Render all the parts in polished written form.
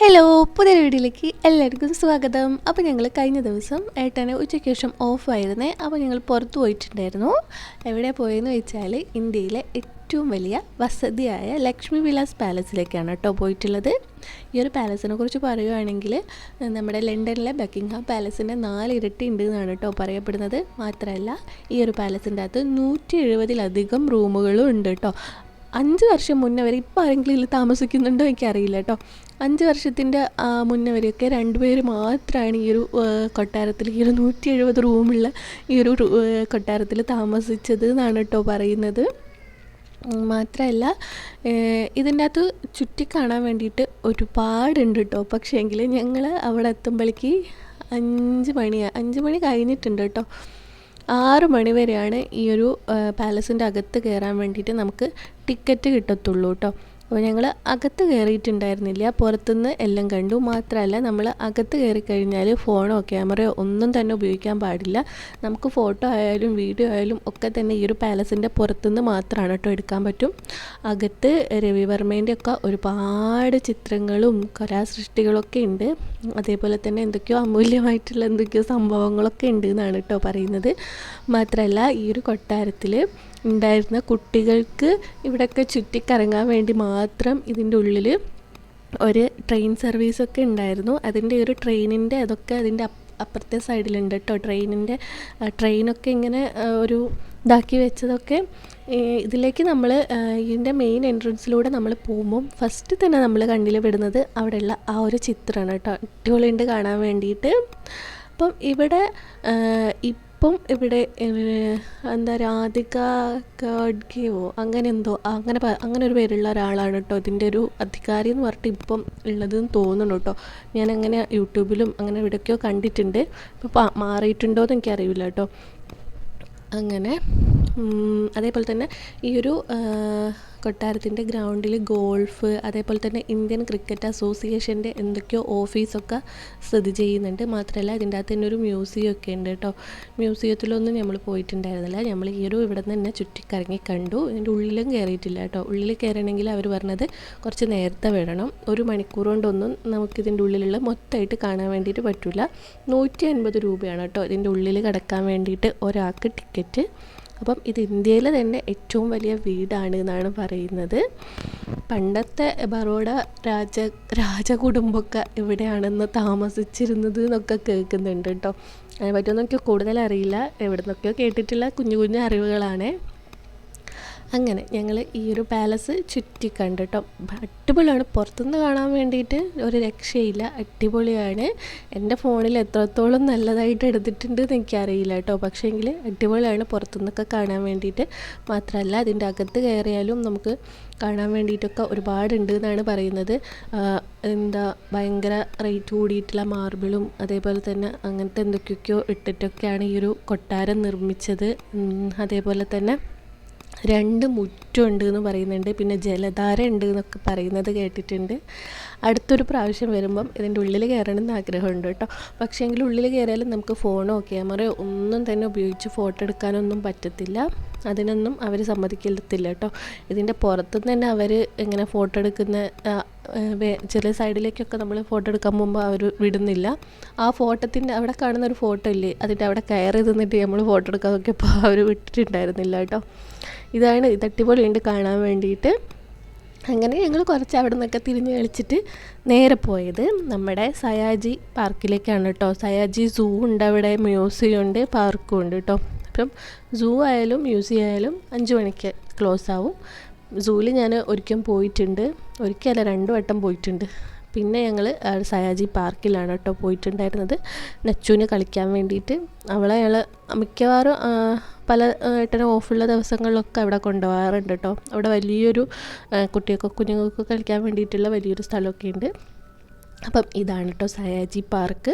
Hello, പുതിയൊരു വീഡിയോയിലേക്ക് എല്ലാവർക്കും സ്വാഗതം. അപ്പോൾ ഞങ്ങൾ കഴിഞ്ഞ ദിവസം ഏട്ടന് ഉച്ചയ്ക്ക് ശേഷം ഓഫായിരുന്നേ. അപ്പോൾ ഞങ്ങൾ പുറത്ത് പോയിട്ടുണ്ടായിരുന്നു. എവിടെ പോയെന്ന് വെച്ചാൽ ഇന്ത്യയിലെ ഏറ്റവും വലിയ വസതിയായ ലക്ഷ്മി വിലാസ് പാലസിലേക്കാണ് കേട്ടോ പോയിട്ടുള്ളത്. ഈ ഒരു പാലസിനെ കുറിച്ച് പറയുകയാണെങ്കിൽ നമ്മുടെ ലണ്ടനിലെ ബക്കിംഗ്ഹാം പാലസിൻ്റെ 4 ഇരട്ടി ഉണ്ട് എന്നാണ് കേട്ടോ പറയപ്പെടുന്നത്. മാത്രമല്ല ഈ ഒരു പാലസിൻ്റെ അകത്ത് 170-ലധികം റൂമുകളും ഉണ്ട് കേട്ടോ. 5 വർഷം മുന്നേ വരെ, ഇപ്പോൾ ആരെങ്കിലും ഇതിൽ താമസിക്കുന്നുണ്ടോ എനിക്കറിയില്ല കേട്ടോ. 5 വർഷത്തിൻ്റെ മുന്നേ വരെയൊക്കെ 2 പേര് മാത്രമാണ് ഈ ഒരു കൊട്ടാരത്തിൽ, ഈ ഒരു 170 റൂമുള്ള ഈ ഒരു കൊട്ടാരത്തിൽ താമസിച്ചത് എന്നാണ് കേട്ടോ പറയുന്നത്. മാത്രമല്ല ഇതിൻ്റെ അകത്ത് ചുറ്റിക്കാണാൻ വേണ്ടിയിട്ട് ഒരുപാടുണ്ട് കേട്ടോ. പക്ഷേങ്കിൽ ഞങ്ങൾ അവിടെ എത്തുമ്പോഴേക്ക് 5 മണി കഴിഞ്ഞിട്ടുണ്ട് കേട്ടോ. 6 മണി വരെയാണ് ഈ ഒരു പാലസിൻ്റെ അകത്ത് കയറാൻ വേണ്ടിയിട്ട് നമുക്ക് ടിക്കറ്റ് കിട്ടത്തുള്ളൂ കേട്ടോ. അപ്പോൾ ഞങ്ങൾ അകത്ത് കയറിയിട്ടുണ്ടായിരുന്നില്ല, പുറത്തുനിന്ന് എല്ലാം കണ്ടു. മാത്രമല്ല നമ്മൾ അകത്ത് കയറി കഴിഞ്ഞാൽ ഫോണോ ക്യാമറയോ ഒന്നും തന്നെ ഉപയോഗിക്കാൻ പാടില്ല. നമുക്ക് ഫോട്ടോ ആയാലും വീഡിയോ ആയാലും ഒക്കെ തന്നെ ഈ ഒരു പാലസിൻ്റെ പുറത്തുനിന്ന് മാത്രമാണ് കേട്ടോ എടുക്കാൻ പറ്റും. അകത്ത് രവിവർമ്മേൻ്റെ ഒക്കെ ഒരുപാട് ചിത്രങ്ങളും കലാസൃഷ്ടികളൊക്കെ ഉണ്ട്. അതേപോലെ തന്നെ എന്തൊക്കെയോ അമൂല്യമായിട്ടുള്ള എന്തൊക്കെയോ സംഭവങ്ങളൊക്കെ ഉണ്ട് എന്നാണ് കേട്ടോ പറയുന്നത്. മാത്രമല്ല ഈ ഒരു കൊട്ടാരത്തിൽ ഉണ്ടായിരുന്ന കുട്ടികൾക്ക് ഇവിടെയൊക്കെ ചുറ്റിക്കറങ്ങാൻ വേണ്ടി മാത്രം ഇതിൻ്റെ ഉള്ളിൽ ഒരു ട്രെയിൻ സർവീസൊക്കെ ഉണ്ടായിരുന്നു. അതിൻ്റെ ഒരു ട്രെയിനിൻ്റെ അതൊക്കെ അതിൻ്റെ അപ്പുറത്തെ സൈഡിലുണ്ട് കേട്ടോ. ട്രെയിനൊക്കെ ഇങ്ങനെ ഒരു ഇതാക്കി വെച്ചതൊക്കെ ഇതിലേക്ക് നമ്മൾ ഇതിൻ്റെ മെയിൻ എൻട്രൻസിലൂടെ നമ്മൾ പോകുമ്പം ഫസ്റ്റ് തന്നെ നമ്മൾ കണ്ണിൽ പെടുന്നത് അവിടെയുള്ള ആ ഒരു ചിത്രമാണ് കേട്ടോ. അടിപൊളിയുണ്ട് കാണാൻ വേണ്ടിയിട്ട്. അപ്പം ഇവിടെ ഇപ്പം ഇവിടെ എന്താ രാധിക ഗാഡ്ഗെയോ അങ്ങനെ ഒരു പേരുള്ള ഒരാളാണ് കേട്ടോ ഇതിൻ്റെ ഒരു അധികാരി എന്ന് പറഞ്ഞിട്ട് ഇപ്പം ഉള്ളതെന്ന് തോന്നുന്നു കേട്ടോ. ഞാനങ്ങനെ യൂട്യൂബിലും അങ്ങനെ എവിടെയൊക്കെയോ കണ്ടിട്ടുണ്ട്. ഇപ്പോൾ മാറിയിട്ടുണ്ടോ എന്ന് എനിക്കറിയില്ല കേട്ടോ. അങ്ങനെ അതേപോലെ തന്നെ ഈ ഒരു കൊട്ടാരത്തിൻ്റെ ഗ്രൗണ്ടിൽ ഗോൾഫ്, അതേപോലെ തന്നെ ഇന്ത്യൻ ക്രിക്കറ്റ് അസോസിയേഷൻ്റെ എന്തൊക്കെയോ ഓഫീസൊക്കെ സ്ഥിതി ചെയ്യുന്നുണ്ട്. മാത്രമല്ല ഇതിൻ്റെ അകത്ത് തന്നെ ഒരു മ്യൂസിയം ഒക്കെ ഉണ്ട് കേട്ടോ. മ്യൂസിയത്തിലൊന്നും നമ്മൾ പോയിട്ടുണ്ടായിരുന്നില്ല. നമ്മൾ ഈ ഒരു ഇവിടെ നിന്ന് തന്നെ ചുറ്റിക്കറങ്ങി കണ്ടു. ഇതിൻ്റെ ഉള്ളിലും കയറിയിട്ടില്ല കേട്ടോ. ഉള്ളിൽ കയറണമെങ്കിൽ അവർ പറഞ്ഞത് കുറച്ച് നേരത്തെ വരണം. 1 മണിക്കൂർ കൊണ്ടൊന്നും നമുക്കിതിൻ്റെ ഉള്ളിലുള്ള മൊത്തമായിട്ട് കാണാൻ വേണ്ടിയിട്ട് പറ്റില്ല. 150 രൂപയാണ് കേട്ടോ ഇതിൻ്റെ ഉള്ളിൽ കിടക്കാൻ വേണ്ടിയിട്ട് ഒരാൾക്ക് ടിക്കറ്റ്. അപ്പം ഇത് ഇന്ത്യയിലെ തന്നെ ഏറ്റവും വലിയ വീടാണ് എന്നാണ് പറയുന്നത്. പണ്ടത്തെ ബറോഡ രാജകുടുംബമൊക്കെ ഇവിടെയാണെന്ന് താമസിച്ചിരുന്നത് എന്നൊക്കെ കേൾക്കുന്നുണ്ട് കേട്ടോ. അതിനെ പറ്റിയൊന്നും എനിക്ക് കൂടുതൽ അറിയില്ല. എവിടെ നിന്നൊക്കെയോ കേട്ടിട്ടുള്ള കുഞ്ഞു കുഞ്ഞു അറിവുകളാണ്. അങ്ങനെ ഞങ്ങൾ ഈ ഒരു പാലസ് ചുറ്റിക്കണ്ട് കേട്ടോ. അടിപൊളിയാണ്, പുറത്തുനിന്ന് കാണാൻ വേണ്ടിയിട്ട് ഒരു രക്ഷയില്ല, അടിപൊളിയാണ്. എൻ്റെ ഫോണിൽ എത്രത്തോളം നല്ലതായിട്ട് എടുത്തിട്ടുണ്ട് എന്ന് എനിക്കറിയില്ല കേട്ടോ. പക്ഷേങ്കിൽ അടിപൊളിയാണ് പുറത്തുനിന്നൊക്കെ കാണാൻ വേണ്ടിയിട്ട്. മാത്രമല്ല അതിൻ്റെ അകത്ത് കയറിയാലും നമുക്ക് കാണാൻ വേണ്ടിയിട്ടൊക്കെ ഒരുപാടുണ്ട് എന്നാണ് പറയുന്നത്. ഭയങ്കര റേറ്റ് കൂടിയിട്ടുള്ള മാർബിളും അതേപോലെ തന്നെ അങ്ങനത്തെ എന്തൊക്കെയൊക്കെയോ ഇട്ടിട്ടൊക്കെയാണ് ഈ ഒരു കൊട്ടാരം നിർമ്മിച്ചത്. അതേപോലെ തന്നെ 2 മുറ്റമുണ്ട് എന്ന് പറയുന്നുണ്ട്. പിന്നെ ജലധാര ഉണ്ട് എന്നൊക്കെ പറയുന്നത് കേട്ടിട്ടുണ്ട്. അടുത്തൊരു പ്രാവശ്യം വരുമ്പം ഇതിൻ്റെ ഉള്ളിൽ കയറണം എന്ന് ആഗ്രഹമുണ്ട് കേട്ടോ. പക്ഷേ എങ്കിൽ ഉള്ളിൽ കയറിയാലും നമുക്ക് ഫോണോ ക്യാമറയോ ഒന്നും തന്നെ ഉപയോഗിച്ച് ഫോട്ടോ എടുക്കാനൊന്നും പറ്റത്തില്ല. അതിനൊന്നും അവർ സമ്മതിക്കത്തില്ല കേട്ടോ. ഇതിൻ്റെ പുറത്തുനിന്ന് തന്നെ അവർ ഇങ്ങനെ ഫോട്ടോ എടുക്കുന്ന ചില സൈഡിലേക്കൊക്കെ നമ്മൾ ഫോട്ടോ എടുക്കാൻ പോകുമ്പോൾ അവർ വിടുന്നില്ല. ആ ഫോട്ടോത്തിൻ്റെ അവിടെ കാണുന്ന ഒരു ഫോട്ടോ ഇല്ലേ, അതിൻ്റെ അവിടെ കയറി നിന്നിട്ട് നമ്മൾ ഫോട്ടോ എടുക്കാൻ നോക്കിയപ്പോൾ അവർ വിട്ടിട്ടുണ്ടായിരുന്നില്ല കേട്ടോ. ഇത് അടിപൊളിയുണ്ട് കാണാൻ വേണ്ടിയിട്ട്. അങ്ങനെ ഞങ്ങൾ കുറച്ച് അവിടെ നിന്നൊക്കെ തിരിഞ്ഞ് കളിച്ചിട്ട് നേരെ പോയത് നമ്മുടെ സയാജി പാർക്കിലേക്കാണ് കേട്ടോ. സയാജി സൂ ഉണ്ട് അവിടെ, മ്യൂസിയം ഉണ്ട്, പാർക്കും ഉണ്ട് കേട്ടോ. അപ്പം സൂ ആയാലും മ്യൂസിയം ആയാലും 5 മണിക്ക് ക്ലോസ് ആവും. സൂവിൽ ഞാൻ ഒരിക്കലും പോയിട്ടുണ്ട്, ഒരിക്കലല്ല 2 വട്ടം പോയിട്ടുണ്ട്. പിന്നെ ഞങ്ങൾ സയാജി പാർക്കിലാണ് കേട്ടോ പോയിട്ടുണ്ടായിരുന്നത് നച്ചുവിന് കളിക്കാൻ വേണ്ടിയിട്ട്. അവളെ ഞങ്ങൾ മിക്കവാറും പല ഏട്ടനും ഓഫുള്ള ദിവസങ്ങളിലൊക്കെ അവിടെ കൊണ്ടുപോകാറുണ്ട് കേട്ടോ. അവിടെ വലിയൊരു കുഞ്ഞുങ്ങൾക്ക് കളിക്കാൻ വേണ്ടിയിട്ടുള്ള വലിയൊരു സ്ഥലമൊക്കെ ഉണ്ട്. അപ്പം ഇതാണ് കേട്ടോ സയാജി പാർക്ക്.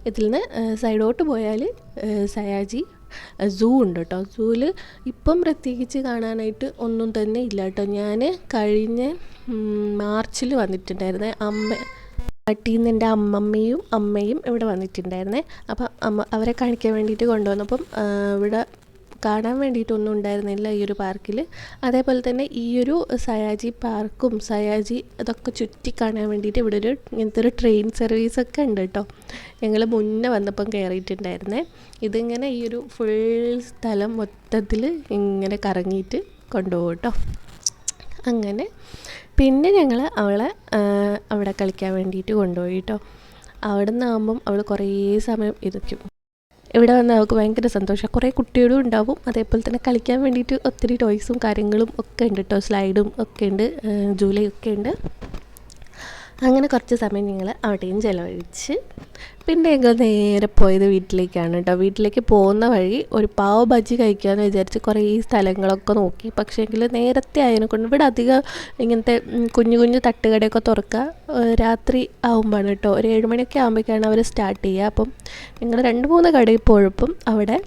ഇതിൽ നിന്ന് സൈഡോട്ട് പോയാൽ സയാജി സൂ ഉണ്ട് കേട്ടോ. സൂവിൽ ഇപ്പം പ്രത്യേകിച്ച് കാണാനായിട്ട് ഒന്നും തന്നെ ഇല്ല കേട്ടോ. ഞാൻ കഴിഞ്ഞ മാർച്ചിൽ വന്നിട്ടുണ്ടായിരുന്നേ. നാട്ടിൽ നിന്ന് എൻ്റെ അമ്മയും ഇവിടെ വന്നിട്ടുണ്ടായിരുന്നേ. അപ്പം അവരെ കാണിക്കാൻ വേണ്ടിയിട്ട് കൊണ്ടുവന്നപ്പം ഇവിടെ കാണാൻ വേണ്ടിയിട്ടൊന്നും ഉണ്ടായിരുന്നില്ല ഈ ഒരു പാർക്കിൽ. അതേപോലെ തന്നെ ഈ ഒരു സയാജി പാർക്കും സയാജി അതൊക്കെ ചുറ്റി കാണാൻ വേണ്ടിയിട്ട് ഇവിടെ ഒരു ഇങ്ങനത്തെ ഒരു ട്രെയിൻ സർവീസൊക്കെ ഉണ്ട് കേട്ടോ. ഞങ്ങൾ മുന്നേ വന്നപ്പം കയറിയിട്ടുണ്ടായിരുന്നേ. ഇതിങ്ങനെ ഈ ഒരു ഫുൾ സ്ഥലം മൊത്തത്തിൽ ഇങ്ങനെ കറങ്ങിയിട്ട് കൊണ്ടുപോകും കേട്ടോ. അങ്ങനെ പിന്നെ ഞങ്ങൾ അവളെ അവിടെ കളിക്കാൻ വേണ്ടിയിട്ട് കൊണ്ടുപോയി കേട്ടോ. അവിടെ നിന്നാകുമ്പം അവൾ കുറേ സമയം ഇരിക്കും. ഇവിടെ വന്ന് അവൾക്ക് ഭയങ്കര സന്തോഷം. കുറേ കുട്ടികളും ഉണ്ടാവും. അതേപോലെ തന്നെ കളിക്കാൻ വേണ്ടിയിട്ട് ഒത്തിരി ടോയ്സും കാര്യങ്ങളും ഒക്കെ ഉണ്ട് കേട്ടോ. സ്ലൈഡും ഒക്കെ ഉണ്ട്, ജൂലയൊക്കെ ഉണ്ട്. അങ്ങനെ കുറച്ച് സമയം ഞങ്ങൾ അവിടെയും ചിലവഴിച്ച് പിന്നെ ഞങ്ങൾ നേരെ പോയത് വീട്ടിലേക്കാണ് കേട്ടോ. വീട്ടിലേക്ക് പോകുന്ന വഴി ഒരു പാവ് ബജി കഴിക്കാമെന്ന് വിചാരിച്ച് കുറേ സ്ഥലങ്ങളൊക്കെ നോക്കി. പക്ഷേ എങ്കിൽ നേരത്തെ ആയതിനെക്കൊണ്ട് ഇവിടെ അധികം ഇങ്ങനത്തെ കുഞ്ഞു കുഞ്ഞു തട്ടുകടയൊക്കെ തുറക്കുക രാത്രി ആകുമ്പോഴാണ് കേട്ടോ. ഒരു 7 മണിയൊക്കെ ആകുമ്പോഴേക്കാണ് അവർ സ്റ്റാർട്ട് ചെയ്യുക. അപ്പം ഞങ്ങൾ 2-3 കടയിൽ പോയപ്പം അവിടെ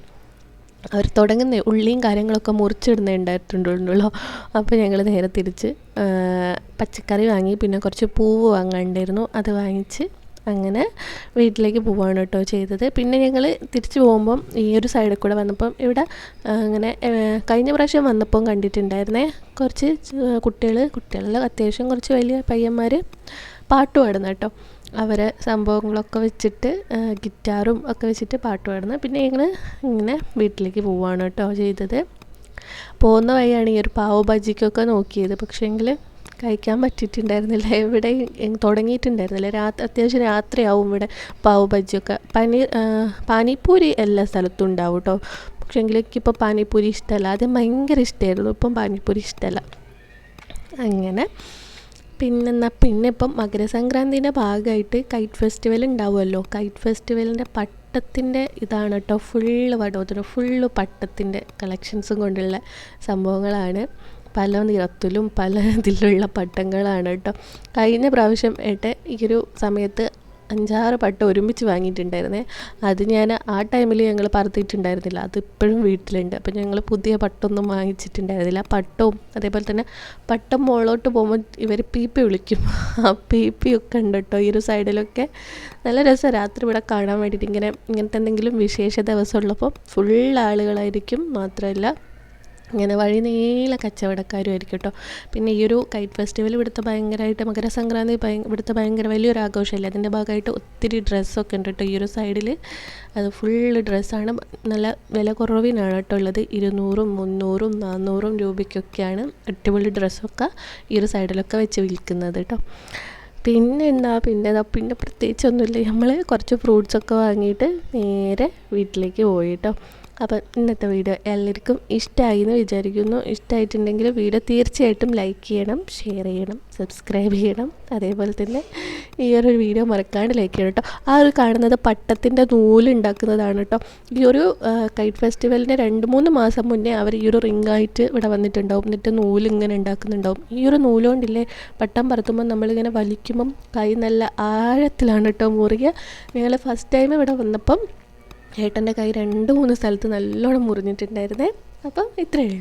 അവർ തുടങ്ങുന്ന ഉള്ളിയും കാര്യങ്ങളൊക്കെ മുറിച്ചിടുന്നുണ്ടായിട്ടുണ്ടല്ലോ. അപ്പോൾ ഞങ്ങൾ നേരെ തിരിച്ച് പച്ചക്കറി വാങ്ങി, പിന്നെ കുറച്ച് പൂവ് വാങ്ങാനുണ്ടായിരുന്നു, അത് വാങ്ങിച്ച് അങ്ങനെ വീട്ടിലേക്ക് പോവുകയാണ് കേട്ടോ ചെയ്തത്. പിന്നെ ഞങ്ങൾ തിരിച്ചു പോകുമ്പം ഈ ഒരു സൈഡിൽ കൂടെ വന്നപ്പം ഇവിടെ അങ്ങനെ കഴിഞ്ഞ പ്രാവശ്യം വന്നപ്പം കണ്ടിട്ടുണ്ടായിരുന്നേ കുറച്ച് കുട്ടികളിൽ അത്യാവശ്യം കുറച്ച് വലിയ പയ്യന്മാർ പാട്ട് പാടുന്ന കേട്ടോ. അവരെ സംഭവങ്ങളൊക്കെ വെച്ചിട്ട് ഗിറ്റാറും ഒക്കെ വെച്ചിട്ട് പാട്ട് പാടുന്നത്. പിന്നെ ഞങ്ങൾ ഇങ്ങനെ വീട്ടിലേക്ക് പോവുകയാണ് കേട്ടോ ചെയ്തത്. പോകുന്ന വഴിയാണ് ഈ ഒരു പാവ് ബജിക്കൊക്കെ നോക്കിയത്. പക്ഷേങ്കിൽ കഴിക്കാൻ പറ്റിയിട്ടുണ്ടായിരുന്നില്ല. ഇവിടെ തുടങ്ങിയിട്ടുണ്ടായിരുന്നില്ല. അത്യാവശ്യം രാത്രിയാവും ഇവിടെ പാവ് ബജിയൊക്കെ. പാനിപ്പൂരി എല്ലാ സ്ഥലത്തും ഉണ്ടാവും കേട്ടോ. പക്ഷേങ്കിൽ എനിക്കിപ്പോൾ പാനിപ്പൂരി ഇഷ്ടമല്ല. ആദ്യം ഭയങ്കര ഇഷ്ടമായിരുന്നു, ഇപ്പം പാനിപ്പൂരി ഇഷ്ടമല്ല. അങ്ങനെ പിന്നെ ഇപ്പം മകരസംക്രാന്തിൻ്റെ ഭാഗമായിട്ട് കൈറ്റ് ഫെസ്റ്റിവൽ ഉണ്ടാവുമല്ലോ. കൈറ്റ് ഫെസ്റ്റിവലിൻ്റെ പട്ടത്തിൻ്റെ ഇതാണ് കേട്ടോ. ഫുള്ള് പട്ടത്തിൻ്റെ കളക്ഷൻസും കൊണ്ടുള്ള സംഭവങ്ങളാണ്. പല നിറത്തിലും പല ഇതിലുള്ള പട്ടങ്ങളാണ് കേട്ടോ. കഴിഞ്ഞ പ്രാവശ്യം ഈ ഒരു സമയത്ത് 5-6 പട്ടം ഒരുമിച്ച് വാങ്ങിയിട്ടുണ്ടായിരുന്നേ. അത് ഞാൻ ആ ടൈമിൽ ഞങ്ങൾ പറത്തിയിട്ടുണ്ടായിരുന്നില്ല. അതിപ്പോഴും വീട്ടിലുണ്ട്. അപ്പോൾ ഞങ്ങൾ പുതിയ പട്ടമൊന്നും വാങ്ങിച്ചിട്ടുണ്ടായിരുന്നില്ല. പട്ടവും അതേപോലെ തന്നെ പട്ടം മുകളിലോട്ട് പോകുമ്പോൾ ഇവർ പീപ്പി വിളിക്കും. ആ പീപ്പിയൊക്കെ ഉണ്ട് കേട്ടോ ഈ ഒരു സൈഡിലൊക്കെ. നല്ല രസമാണ് രാത്രി ഇവിടെ കാണാൻ വേണ്ടിയിട്ട്. ഇങ്ങനത്തെ എന്തെങ്കിലും വിശേഷ ദിവസം ഉള്ളപ്പോൾ ഫുൾ ആളുകളായിരിക്കും. മാത്രമല്ല ഇങ്ങനെ വഴി നീള കച്ചവടക്കാരുമായിരിക്കും കേട്ടോ. പിന്നെ ഈ ഒരു കൈറ്റ് ഫെസ്റ്റിവൽ ഇവിടുത്തെ ഭയങ്കരമായിട്ട് മകരസംക്രാന്തി ഇവിടുത്തെ ഭയങ്കര വലിയൊരു ആഘോഷമല്ലേ. അതിൻ്റെ ഭാഗമായിട്ട് ഒത്തിരി ഡ്രസ്സൊക്കെ ഉണ്ട് കേട്ടോ ഈ ഒരു സൈഡിൽ. അത് ഫുള്ള് ഡ്രസ്സാണ്. നല്ല വില കുറവിനാണ് കേട്ടോ ഉള്ളത്. 200, 300, 400 രൂപയ്ക്കൊക്കെയാണ് അടിപൊളി ഡ്രസ്സൊക്കെ ഈ ഒരു സൈഡിലൊക്കെ വെച്ച് വിൽക്കുന്നത് കേട്ടോ. പിന്നെ പ്രത്യേകിച്ചൊന്നുമില്ല. നമ്മൾ കുറച്ച് ഫ്രൂട്ട്സൊക്കെ വാങ്ങിയിട്ട് നേരെ വീട്ടിലേക്ക് പോയി കേട്ടോ. അപ്പം ഇന്നത്തെ വീഡിയോ എല്ലാവർക്കും ഇഷ്ടമായി എന്ന് വിചാരിക്കുന്നു. ഇഷ്ടമായിട്ടുണ്ടെങ്കിൽ വീഡിയോ തീർച്ചയായിട്ടും ലൈക്ക് ചെയ്യണം, ഷെയർ ചെയ്യണം, സബ്സ്ക്രൈബ് ചെയ്യണം. അതേപോലെ തന്നെ ഈ ഒരു വീഡിയോ മറക്കാണ്ട് ലൈക്ക് ചെയ്യണം കേട്ടോ. ആ ഒരു കാണുന്നത് പട്ടത്തിൻ്റെ നൂലുണ്ടാക്കുന്നതാണ് കേട്ടോ. ഈ ഒരു കൈറ്റ് ഫെസ്റ്റിവലിൻ്റെ 2-3 മാസം മുന്നേ അവർ ഈ ഒരു റിങ്ങായിട്ട് ഇവിടെ വന്നിട്ടുണ്ടാവും. എന്നിട്ട് നൂലിങ്ങനെ ഉണ്ടാക്കുന്നുണ്ടാവും. ഈ ഒരു നൂലുകൊണ്ടില്ലേ പട്ടം പറത്തുമ്പോൾ നമ്മളിങ്ങനെ വലിക്കുമ്പം കൈ നല്ല ആഴത്തിലാണ് കേട്ടോ മുറിയുക. ഞങ്ങൾ ഫസ്റ്റ് ടൈം ഇവിടെ വന്നപ്പം ഏട്ടൻ്റെ കൈ 2-3 സ്ഥലത്ത് നല്ലോണം മുറിഞ്ഞിട്ടുണ്ടായിരുന്നേ. അപ്പം ഇത്രയേ ഉള്ളൂ.